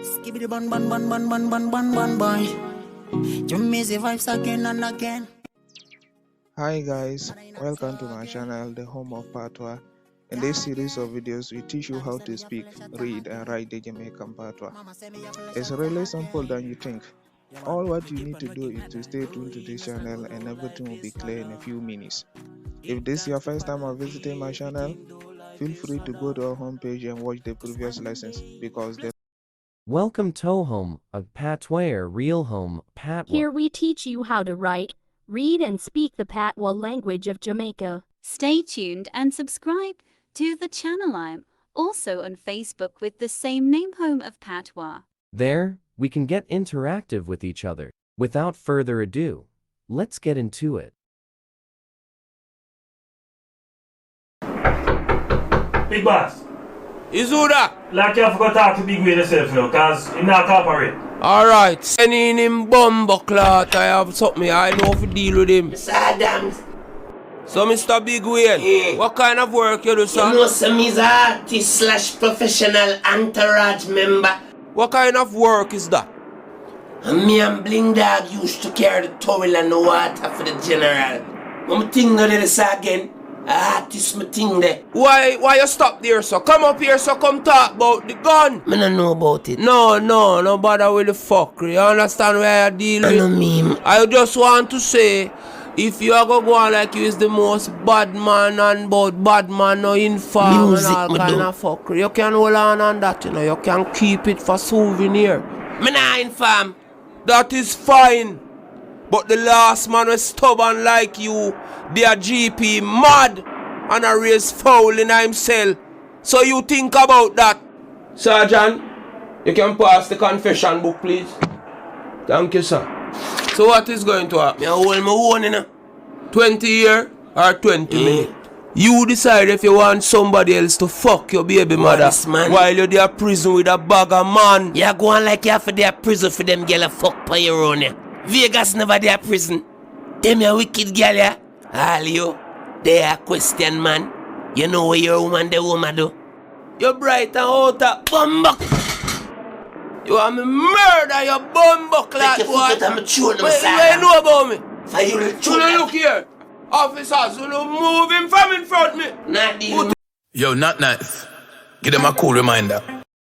Skibidi bun bun bun bun bun bun bun bun boy. Jamaican vibes again and again. Hi guys, welcome to my channel, the home of Patwa. In this series of videos, we teach you how to speak, read and write the Jamaican Patwa. It's really simple than you think. All what you need to do is to stay tuned to this channel and everything will be clear in a few minutes. If this is your first time of visiting my channel, feel free to go to our homepage and watch the previous lessons because the Welcome to home of Patwa or real home, Patwa. Here we teach you how to write, read and speak the Patwa language of Jamaica. Stay tuned and subscribe to the channel. I'm also on Facebook with the same name, Home of Patwa. There, we can get interactive with each other. Without further ado, let's get into it. Big boss. Is who that? Like you have to talk to Big Way yourself, you know, cause you not cooperate. Alright, sending him bumbleclot. I have something I know if to deal with him. Mr. Adams. So Mr. Big Way, what kind of work you do, son? You know, some is artist slash professional entourage member. What kind of work is that? And me and Bling Dog used to carry the towel and the water for the general. When I think of this again, artist me thing there. Why you stop there, so? Come up here, so come talk about the gun. Me don't know about it. No bother with the fuckery. You understand where I deal I with? know me. I just want to say, if you are gonna go on like you is the most bad man and about bad man or inform Music and all me kind do. of fuckery, you can hold on that, you know. You can keep it for souvenir. Me not inform. That is fine. But the last man was stubborn like you, their GP mad and a race foul in himself. So you think about that. Sergeant, you can pass the confession book, please. Thank you, sir. So what is going to happen? Me hold my own, you know. 20 years or 20 minutes? You decide if you want somebody else to fuck your baby mother Man. while you're there prison with a bag of man. You go on like you have for their prison for them girl a fuck by your own, yeah. Vegas never their prison. Them a wicked girl, yeah. All you, they a question, man. You know where your woman the woman do. You're bright and out of Bumbuck. you want me murder your bumbo clock, Take your boy. foot out of my tune, What you know about me? For you to So now look here. Officers, you know, move him from in front of me. Not dealing. Yo, not nice. Give them a cool reminder.